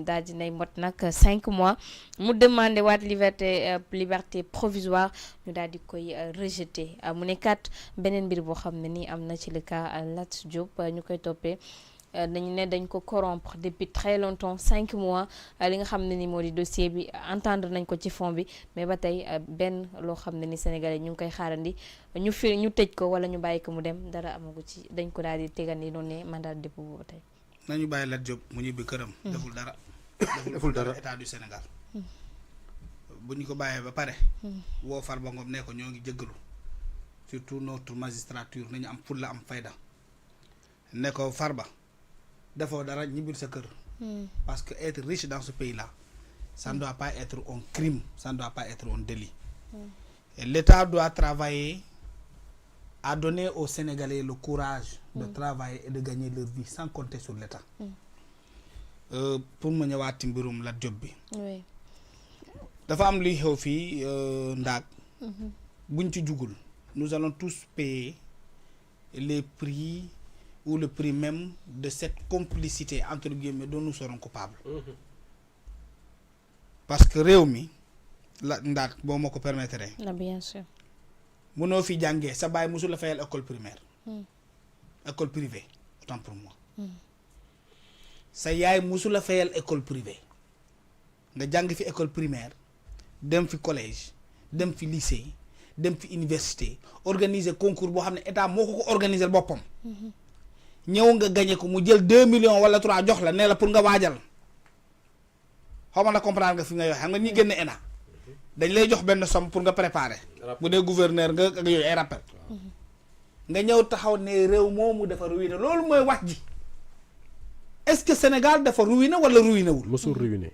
daal dinay mot nag 5 mois mu demandé waat liberté provisoire ñu daal di koy rejeté mu nekkat beneen mbir boo xam ne ni am na ci le cas Lat Diop ñu koy toppee dañu ne dañ ko corrompre depuis très longtemps 5 mois li nga xam ne ni moo di dossier bi entendre nañ ko ci fond bi mais ba tey benn loo xam ne ni sénégalais ñu ngi koy xaarandi ñu tëj ko wala ñu bàyyi ko mu dem dara amagu ci dañ ko daal di tegandi noonu ne mandat de dépôt boobu tey. nañu bàyyi Lat Diop mu ñibbi këram. deful dara état du Sénégal. bu ñu ko bàyyee ba pare. woo Farba Ngom ne ko ñoo ngi jéggalu surtout notre magistrature nañu am fulla am fayda ne ko Farba defoo dara ñibbil sa kër. parce que être riche dans ce pays là ça ne doit pas être un crime ça ne doit pas être un délit. Et l'État doit travailler à donner aux Sénégalais le courage de travailler et de gagner leur vie sans compter sur l'État. Pour ma ñëwaat ci mbirum Lat Diop bi. dafa am luy xew fii ndaag. buñ ci jugul nous allons tous payer les prix ou le prix même de cette complicité entre guillemets dont nous serons coupables. Parce que réew mi la ndaag boo ma ko permettre. Bien sûr. mënoo fi jàngee sa baay musul la fayal école primaire. école privée autant pour moi. sa yaay musul la fayal école privée nga jàng fi école primaire dem fi collège dem fi lycée dem fi université organiser concours boo xam ne état moo ko organiser boppam. ñëw nga gagné ko mu jël 2 millions wala 3 jox la ne la pour nga waajal xaw ma na comprendre nga fi nga yoo xam nga ñi génn ENA dañ lay jox benn somme pour nga préparer. bu dee gouverneur nga ak yooyu ay rappel. nga ñëw taxaw ne réew moomu dafa ruiné loolu mooy wax ji est-ce que Sénégal dafa ruiné wala ruiné wul. mosul ruiné.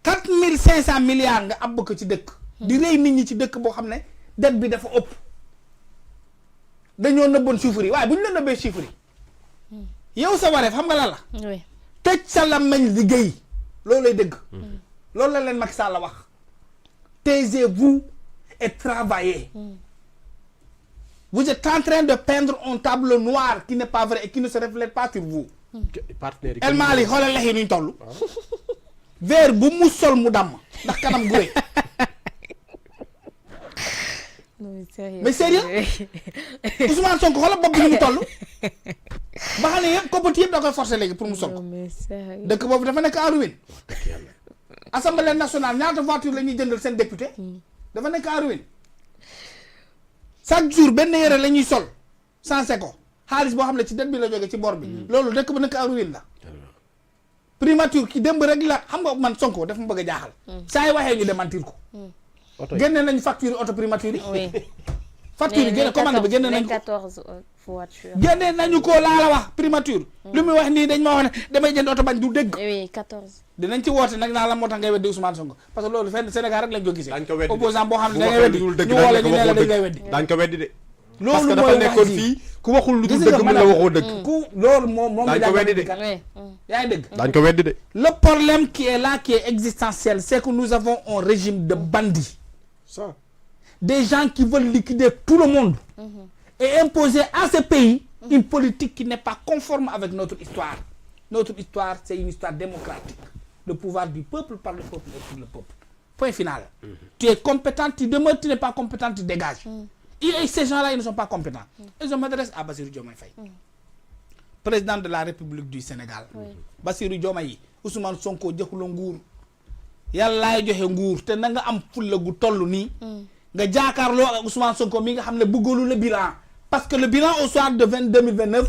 4500 milliards nga àbb ko ci dëkk. di rey nit ñi ci dëkk boo xam ne dette bi dafa ëpp. dañoo nëbboon chiffres yi waaye bu ñu la nëbbee chiffres yi yow sa wareef xam nga lan la. oui tëj sa làmmiñ liggéey loolu lay dëgg. loolu la leen Macky Sall la wax. taisez-vous et travaillez. Vous êtes en train de peindre un tableau noir qui n'est pas vrai et qui ne se reflète pas sur vous. El Mali xoolal lex yi nuñ toll. verre bu mu sol mu damm ndax kanam gu rëy. mais sérieux Ousmane Sonko xoolal bopp bi ni mu toll. ba xam ne yëpp koppati yëpp da koy forcer léegi pour mu sol ko. dëkk boobu dafa nekk en ruine. Assemblée nationale ñaata voiture la ñuy jëndal seen député. dafa nekk en ruine. chaque jour benn yére la ñuy sol sensé ko xaalis boo xam ne ci dette bi la jógee ci bor bi. loolu dëkk ba nekk en ruine la. primature ki démb rek la xam nga man Sonko daf ma bëgg a jaaxal. saa yi waxee ñu démentir ko. génne nañu facture auto primature yi. oui facture yi génne commande bi génne nañu ko 14 voitures. génne nañu ko laa la wax primature. lu muy wax nii dañ ma wax ne damay jënd oto bañ du dégg. oui 14. dinañ ci woote nag naa la moo tax ngay weddi Ousmane Sonko parce que loolu fenn Sénégal rek lañ ko gisee. daañu ko weddi opposant boo xam ne da ngay weddi ñu woo la ñu ne la dañ ngay weddi. daañu ko weddi de. loolu parce que dafa nekkoon fii ku waxul lu dul dëgg mu la waxoo dëgg. ku loolu moom daañu ko weddi de. yaa ngi dégg. daañu ko weddi de. le problème qui est là qui est existentiel c'est que nous avons un régime de bandits. ça. Des gens qui veulent liquider tout le monde. Et imposer à ce pays une politique qui n'est pas conforme avec notre histoire. Notre histoire, c'est une histoire démocratique. Le pouvoir du peuple par le peuple et pour le peuple. Point final. Tu es compétent, tu demeures, tu n'es pas compétent, tu dégages. Et ces gens-là, ils ne sont pas compétents. Et je m'adresse à Bassirou Diomaye Faye. Président de la République du Sénégal. Bassirou Diomaye, Ousmane Sonko joxula nguur. Yàllaay joxe nguur te na nga am fulla gu toll nii. nga jaakaarloo ak Ousmane Sonko mi nga xam ne bëggoolu le bilan parce que le bilan au soir de 2029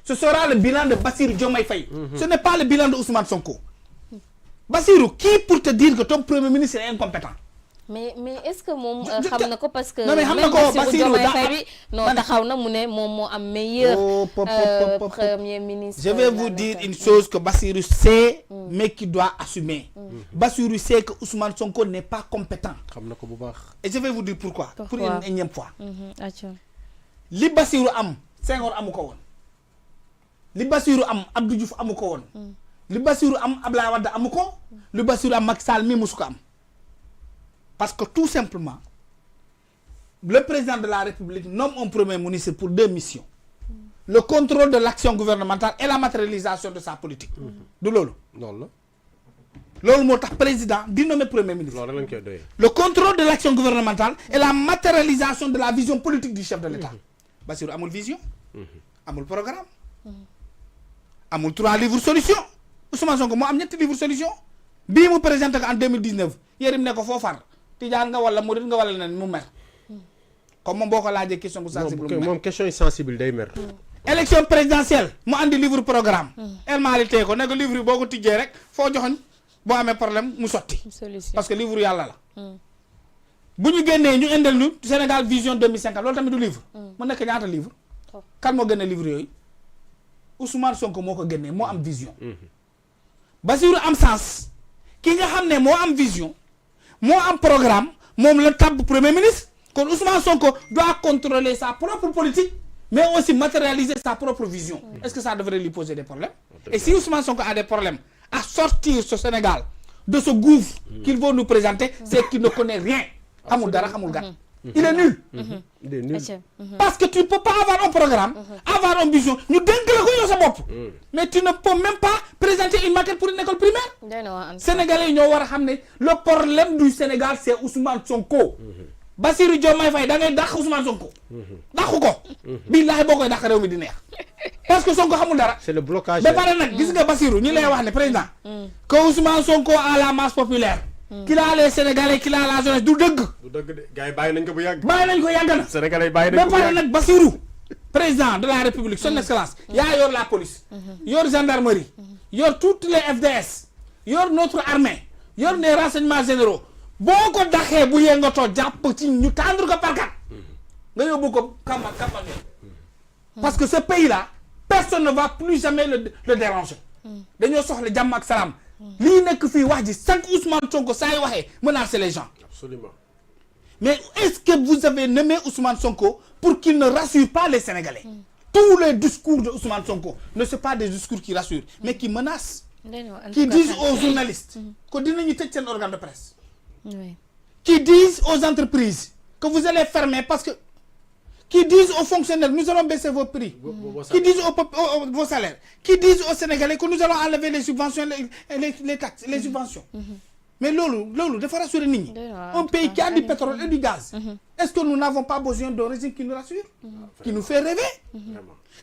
ce sera le bilan de Bassirou Diomaye Faye. Ce n'est pas le bilan de Ousmane Sonko. Bassirou qui pour te dire que ton premier ministre est incompétent. mais est-ce que moom xam na ko parce que. non mais xam na ko Bassirou non taxaw na mu ne moom moo am meilleur premier ministre. je vais vous dire une chose que Bassirou sait mais qui doit assumer. Bassirou sait que Ousmane Sonko n'est pas compétent. xam na ko bu baax. et je vais vous dire pourquoi. pour une énième fois. li Bassirou am Senghor amu ko woon. li Bassirou am Abdou Diouf amu ko woon. li Bassirou am Abdoulaye Wade amu ko. li Bassirou am Macky Sall mi musu ko am. Parce que tout simplement, le président de la République nomme un premier ministre pour 2 missions. le contrôle de l'action gouvernementale et la matérialisation de sa politique. du loolu. loolu loolu moo tax président di nommer premier ministre. la loolu lañ koy doyee. le contrôle de l'action gouvernementale et la matérialisation de la vision politique du chef de l'État. Bassirou amul vision. amul programme. amul 3 livres solution. Ousmane Sonko moo am ñetti livres solution. bii mu présenté ko en 2019 Yérim ne ko foo far Tijaan nga wala Murid nga wala nen mu mer. comme moom boo ko laajee question bu sensible moom question yi sensible day mer. élection présidentielle mu andi livre programme. El Malick tey ko ne ko livre yi boo ko tijjee rek foo joxoñ boo amee problème mu sotti. parce que livre yàlla la. bu ñu génnee ñu indil ñu Sénégal vision 2050 loolu tamit du livre. mu nekk ñaata livre. kan moo génne livre yooyu Ousmane Sonko moo ko génnee moo am vision. Bassirou am sens ki nga xam ne moo am vision moo am programme moom la tabb premier ministre kon Ousmane Sonko doit contrôler sa propre politique mais aussi matérialiser sa propre vision. Est-ce que ça devrait lui poser des problèmes? Et si Ousmane Sonko a des problèmes à sortir ce Sénégal de ce gouffre qu'ils vont nous présenter, c'est qu'il ne connaît rien. Xamul dara xamul gat. Il est nul. Il est nul. Parce que tu ne peux pas avoir un programme, avoir une vision. Nous dénk sa bopp. Mais tu ne peux même pas présenter une maquette pour une école primaire. Sénégalais ñoo war a xam ne le problème du Sénégal c'est Ousmane Sonko. Bassirou Diomaye Faye da ngay dàq Ousmane Sonko. dàqu ko. Billahi boo koy dàq réew mi di neex. Parce que Sonko xamul dara. C'est le blocage. ba pare nag gis nga Bassirou ñi lay wax ne président. que Ousmane Sonko a la masse populaire. qu'il a les Sénégalais qu'il a la jeunesse du dëgg. du dëgg de gars yi bàyyi nañ ko bu yàgg. bàyyi nañ ko yàgg na. Sénégalais yi bàyyi nañ ko bu ba pare yàgg. nag Bassirou président de la République son excellence yaa yor la police yor gendarmerie yor toutes les FDS yor notre armée yor les renseignements généraux boo ko daxee bu yëngatoo jàpp ci ñu tendre ko parkat nga yóbbu ko kamba parce que ce pays là personne ne va plus jamais le déranger dañoo soxla jàmm ak salaam lii nekk fii wax ji sànq Ousmane Sonko saa yi waxee menacer les gens. Absolument. Mais est-ce que vous avez nommé Ousmane Sonko pour qu'il ne rassure pas les Sénégalais? Tous les discours de Ousmane Sonko ne sont pas des discours qui rassurent, mais qui menacent, qui disent aux journalistes que dinañu tëj seen organe de presse, qui disent aux entreprises que vous allez fermer parce que, qui disent aux fonctionnaires nous allons baisser vos prix, qui disent vos salaires, qui disent aux Sénégalais que nous allons enlever les subventions, les taxes, les subventions. Mais lolo, il faut rassurer Nini. Un pays qui a du pétrole et du gaz. Est-ce que nous n'avons pas besoin d'un régime qui nous rassure, qui nous fait rêver,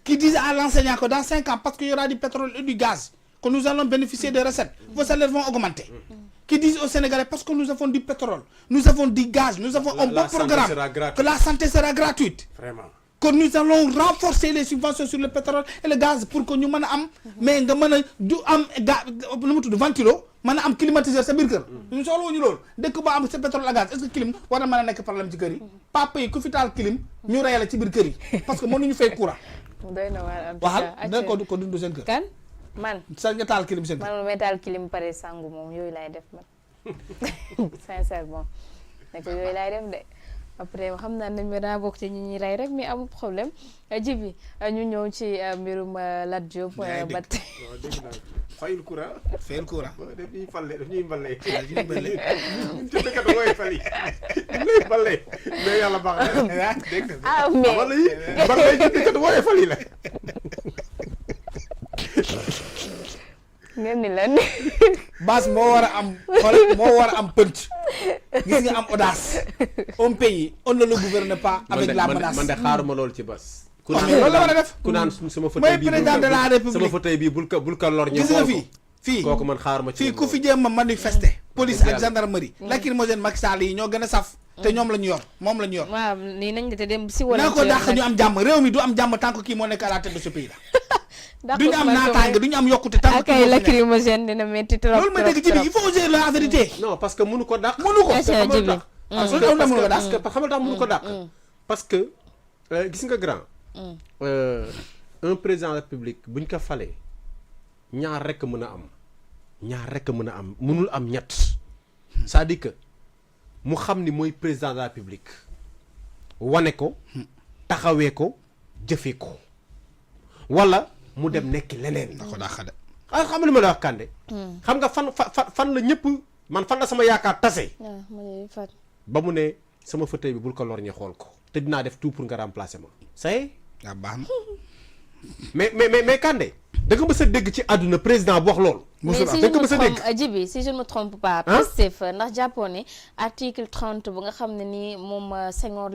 qui dise à l'enseignant que dans 5 ans, parce qu'il y aura du pétrole et du gaz, que nous allons bénéficier des recettes, vos salaires vont augmenter. Qui disent aux Sénégalais, parce que nous avons du pétrole, nous avons du gaz, nous avons un bon programme, que la santé sera gratuite. Vraiment. Que nous allons renforcer les subventions sur le pétrole et le gaz pour que nous puissions am mais nga mën a du am lu mu tudd ventilo mën a am climatiseur sa biir kër. ñu soxla wuñu loolu dëkk ba am sa pétrole ak gaz est-ce que clim war na mën a nekk problème ci kër yi. papa yi ku fi taal clim ñu rey la ci biir kër yi parce que mënuñu fay courant. doy na waar waxal da ko dund seen kër. kan man. sa nga taal clim seen kër. man may taal clim pare sangu moom yooyu laay def man sincèrement nekk yooyu laay def de. après xam naa ne daa bokk ci ñi ñuy rey rek mais amul problème jibi ñu ñëw ci mbirum Lat Diop ba tey fayul courant. fayul courant. daf ñuy falle daf ñuy mbalee. ñun ci dëkk da ngay fali. lay mbalee. mais yàlla baax na. ah mais wala yi mbalee ci dëkk da ngay fali la. ngeen ni lan. Bass moo war a am moo war a am pënc gis nga am audace un pays on ne le gouverne pas avec la menace. man de xaaruma loolu ci Bass. ku loolu la war a def. ku naan sama mooy président de la république sama fauteuil bi bul ko lor ñu. gis nga fii kooku man xaaruma ci fii ku fi jéem a manifester. police ak gendarmerie. lacrymogène Macky Sall yi ñoo gën a saf. te ñoom la ñu yor moom la ñu yor. waaw nii nañ de dem si wala. naa ko dàq ñu am jàmm réew mi du am jàmm tant que kii moo nekk à la tête de ce pays là. du ñu am naataange du ñu am yokkute tant que. akay lacrymogène dina metti trop loolu mooy dëgg ji bi il faut oser la vérité. non parce que mënu ko dàq. mënu ko parce que xam nga tax mënu ko dàq. parce que gis nga grand. un président de la République buñ ko falee ñaar rek mën a am mënul am ñett c'est-à-dire que mu xam ni mooy président de la République wane ko taxawee ko jëfee ko wala mu dem nekk leneen. da ko dàq de. xam nga li ma la wax Kande. xam nga fan la ñëpp man fan la sama yaakaar tase. ba mu ne sama fauteuil bi bul ko lor ñu xool ko te dinaa def tout pour nga remplacer ma. say waaw baax na. mais Kandé da nga mës a dégg ci àdduna président bu wax loolu. mais si je me trompe Djibi si je ne me trompe pas. Pastef ndax jàppoo ne article 30 bu nga xam ne nii moom Senghor